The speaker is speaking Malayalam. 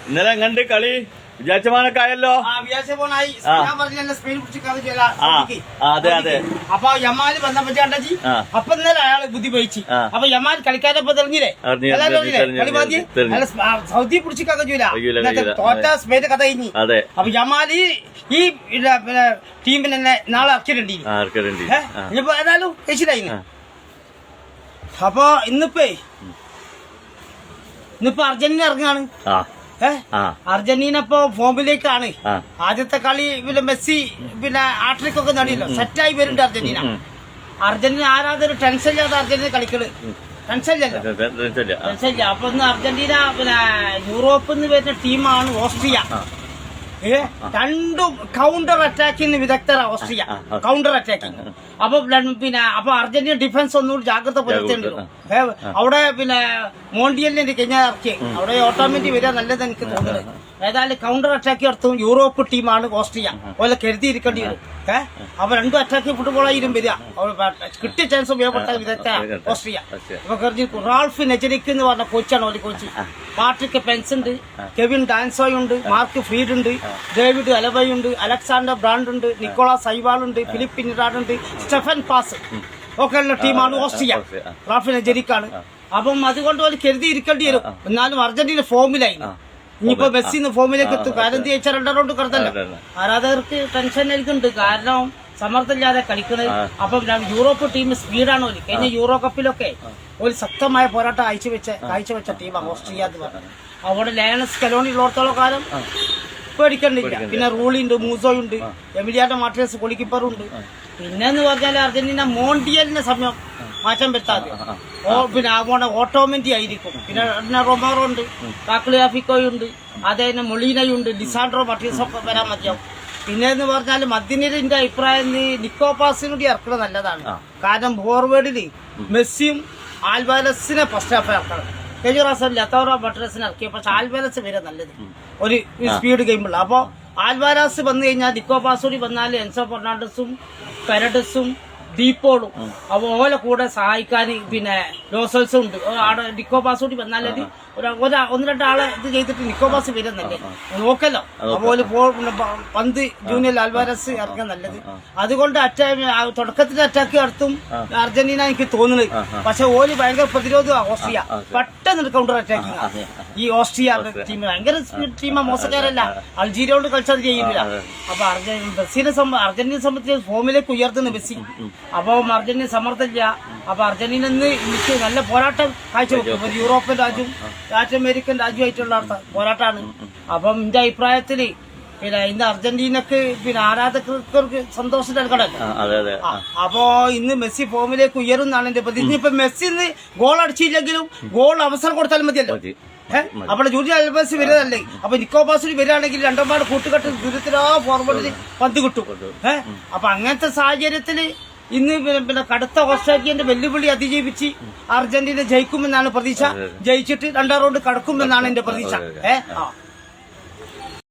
ഇന്നലെ എങ്ങണ്ട് കളി വിചാരിച്ചമാനൊക്കെ ആയല്ലോ. അതെ അതെ. അപ്പൊ യമാല് ബന്ധപ്പെട്ട് കണ്ടജി അപ്പൊ ഇന്നലെ അയാള് ബുദ്ധി പോയിച്ച്. അപ്പൊ യമാൽ കളിക്കാരപ്പോ തെളിഞ്ഞില്ലേ കളി സൗദി പിടിച്ചിക്കാൻ കഴിയൂല. തോറ്റ സ്പെയിൻ കഥ കഴിഞ്ഞു. അപ്പൊ യമാല് ഈ ടീമിന് തന്നെ നാളെ ഇറക്കിയിട്ടുണ്ട്. ഇനിയിപ്പോ ഏതായാലും കഴിച്ചിട്ടായി. അപ്പൊ ഇന്നിപ്പോ അർജന്റീന ഇറങ്ങാണ്. അർജന്റീന ഇപ്പൊ ഫോമിലേക്കാണ്. ആദ്യത്തെ കളി പിന്നെ മെസ്സി പിന്നെ ഹാട്രിക് ഒക്കെ നേടിയല്ലോ. സെറ്റായി വരുന്നുണ്ട് അർജന്റീന ആരാധന ടെൻഷൻ ഇല്ലാതെ അർജന്റീന കളിക്കണ്. ടെൻഷൻ അപ്പൊ ഇന്ന് അർജന്റീന പിന്നെ യൂറോപ്പിൽ നിന്ന് വരുന്ന ടീമാണ് ഓസ്ട്രിയ. രണ്ടും കൗണ്ടർ അറ്റാക്കിന് വിദഗ്ധരാ ഓസ്ട്രിയ. Counter attacking. അപ്പൊ അർജന്റീന ഡിഫൻസ് ഒന്നുകൂടി ജാഗ്രത പുലർത്തേണ്ടത്. അവിടെ പിന്നെ മോണ്ടിയലിന്റെ കഴിഞ്ഞാൽ ഇറക്കി അവിടെ ഓട്ടോമാറ്റിക് വരിക നല്ലത് എനിക്ക് തോന്നുന്നത്. ഏതായാലും കൗണ്ടർ അറ്റാക്ക് നടത്തും യൂറോപ്പ് ടീമാണ് ഓസ്ട്രിയ. അതുപോലെ കരുതിയിരിക്കേണ്ടി വരും. അപ്പൊ രണ്ടും അറ്റാക്ക് ഫുട്ബോളായാലും വരിക. കിട്ടിയ ചാൻസ് ഉപയോഗപ്പെട്ട വിദഗ്ധ ഓസ്ട്രിയ. അപ്പൊ കരുതി റാൾഫ് നെജരിക് എന്ന് പറഞ്ഞ കോച്ചാണ് ഓലി കോച്ച്. പാട്രിക് പെൻസ് ഉണ്ട്, കെവിൻ ഡാൻസോയ് ഉണ്ട്, മാർക്ക് ഫ്രീഡ് ഉണ്ട്, ഡേവിഡ് അലബൈ ഉണ്ട്, അലക്സാണ്ടർ ബ്രാൻഡ് ഉണ്ട്, നിക്കോളാസ് സൈവാൾ ഉണ്ട്, ഫിലിപ്പ് ഇൻറാഡ് ഉണ്ട്, സ്റ്റെഫൻ പാസ് ഒക്കെ ഉള്ള ടീമാണ് ഓസ്ട്രിയ. റാൾഫ് നെജരിക്കാണ്. അപ്പം അതുകൊണ്ട് ഒരു കരുതി ഇരിക്കേണ്ടി വരും. എന്നാലും അർജന്റീന ഫോമിലായി. ഇനിയിപ്പോ മെസ്സിന്ന് ഫോമിലേക്ക് എത്തും. കാര്യം ചോദിച്ചാൽ 2 റൗണ്ട് കടത്തല്ലോ. ആരാധകർക്ക് ടെൻഷൻ ആയിരിക്കുന്നുണ്ട്. കാരണം സമ്മർദ്ദമില്ലാതെ കളിക്കുന്നത്. അപ്പം യൂറോപ്പ് ടീം സ്പീഡാണ്. കഴിഞ്ഞ യൂറോ കപ്പിലൊക്കെ ഒരു ശക്തമായ പോരാട്ടം കാഴ്ചവെച്ച ടീമാണ് ഓസ്ട്രിയ എന്ന് പറഞ്ഞത്. അവിടെ ലയണൽ സ്കലോണി ഉള്ളിടത്തോളം കാലം പേടിക്കണ്ടില്ല. പിന്നെ റൂളിയുണ്ട്, മൂസോയുണ്ട്, എമിലിയാനോ മാർട്ടിനസ് ഗോൾകീപ്പറുണ്ട്. പിന്നെന്ന് പറഞ്ഞാൽ അർജന്റീന മോണ്ടിയലിന്റെ സമയം മാറ്റം വരുത്താതെ പിന്നെ അങ്ങോട്ട് ഓട്ടോമെന്റി ആയിരിക്കും. പിന്നെ റൊമാറോ ഉണ്ട്, കാക്ലിയാഫിക്കോയുണ്ട്, അതേപോലെ മൊളീനയുണ്ട്, ലിസാൻഡ്രോ മാർട്ടിനസ് ഒക്കെ വരാൻ മതിയാവും. പിന്നെന്ന് പറഞ്ഞാൽ മധ്യനിരന്റെ അഭിപ്രായം നിക്കോപാസിനൂടി ഇറക്കുന്നത് നല്ലതാണ്. കാരണം ഫോർവേഡില് മെസ്സിയും ആൽവാരസിനെ ഫസ്റ്റ് ഹാഫ് ഇറക്കണം. കഴിഞ്ഞ പ്രാവശ്യം ലത്തോറോ ബട്രസിനെ ഇറക്കിയ പക്ഷെ ആൽവാരസ് വരെ നല്ലത് ഒരു സ്പീഡ് ഗെയിമുള്ള. അപ്പൊ ആൽവാരാസ് വന്നു കഴിഞ്ഞാൽ നിക്കോപാസ് കൂടി വന്നാൽ എൻസോ ഫെർണാണ്ടസും പെരഡസും ഡീപ്പോളും അപ്പൊ ഓലെ കൂടെ സഹായിക്കാൻ പിന്നെ ലോസൽസും ഉണ്ട്. നിക്കോപാസ് കൂടി വന്നാലത് 1-2 ആളെ ഇത് ചെയ്തിട്ട് നിക്കോപാസ് വരുന്നല്ലേ നോക്കല്ലോ. അതുപോലെ പന്ത് ജൂനിയർ ആൽവാരസ് ഇറങ്ങാൻ നല്ലത്. അതുകൊണ്ട് തുടക്കത്തിൽ അറ്റാക്ക് നടത്തും അർജന്റീന എനിക്ക് തോന്നുന്നത്. പക്ഷെ ഓല് ഭയങ്കര പ്രതിരോധമാണ് ഓസ്ട്രിയ. പെട്ടെന്ന് കൗണ്ടർ അറ്റാക്കിങ് ഈ ഓസ്ട്രിയ ടീം ഭയങ്കര ടീമാ. മോശക്കാരല്ല. അൾജീരിയ കൊണ്ട് കളിച്ചത് ചെയ്യുന്നില്ല. അപ്പൊ അർജന്റീന സംബന്ധിച്ച് ഫോമിലേക്ക് ഉയർത്തുന്ന മെസ്സി. അപ്പൊ അർജന്റീന സമ്മർദ്ദമില്ല. അപ്പൊ അർജന്റീന എനിക്ക് നല്ല പോരാട്ടം കാഴ്ചവെക്കും. യൂറോപ്യൻ രാജ്യവും ലാറ്റിൻ അമേരിക്കൻ രാജ്യമായിട്ടുള്ള പോരാട്ടമാണ്. അപ്പം എന്റെ അഭിപ്രായത്തില് പിന്നെ ഇന്ന് അർജന്റീനക്ക് പിന്നെ ആരാധകർക്ക് സന്തോഷം നൽകണല്ലോ. അപ്പോ ഇന്ന് മെസ്സി ഫോമിലേക്ക് ഉയരും എന്നാണ് എന്റെ പ്രതീക്ഷ. ഇനിയിപ്പോ മെസ്സി ഇന്ന് ഗോൾ അടിച്ചില്ലെങ്കിലും ഗോൾ അവസരം കൊടുത്താലും മതിയല്ലോ. അവിടെ ജൂനിയർ ആൽവാരസ് വരുന്നതല്ലേ. അപ്പൊ നിക്കോപാസിന് വരികയാണെങ്കിൽ 2 പാട് കൂട്ടുകെട്ട് ദുരിതത്തിലോ ഫോർവേഡിന് പന്ത് കിട്ടും. അപ്പൊ അങ്ങനത്തെ സാഹചര്യത്തില് ഇന്ന് പിന്നെ കടുത്ത ഓസ്ട്രേലിയന്റെ വെല്ലുവിളി അതിജീവിച്ച് അർജന്റീന ജയിക്കുമെന്നാണ് പ്രതീക്ഷ. ജയിച്ചിട്ട് 2 റൗണ്ട് കടക്കുമെന്നാണ് എന്റെ പ്രതീക്ഷ.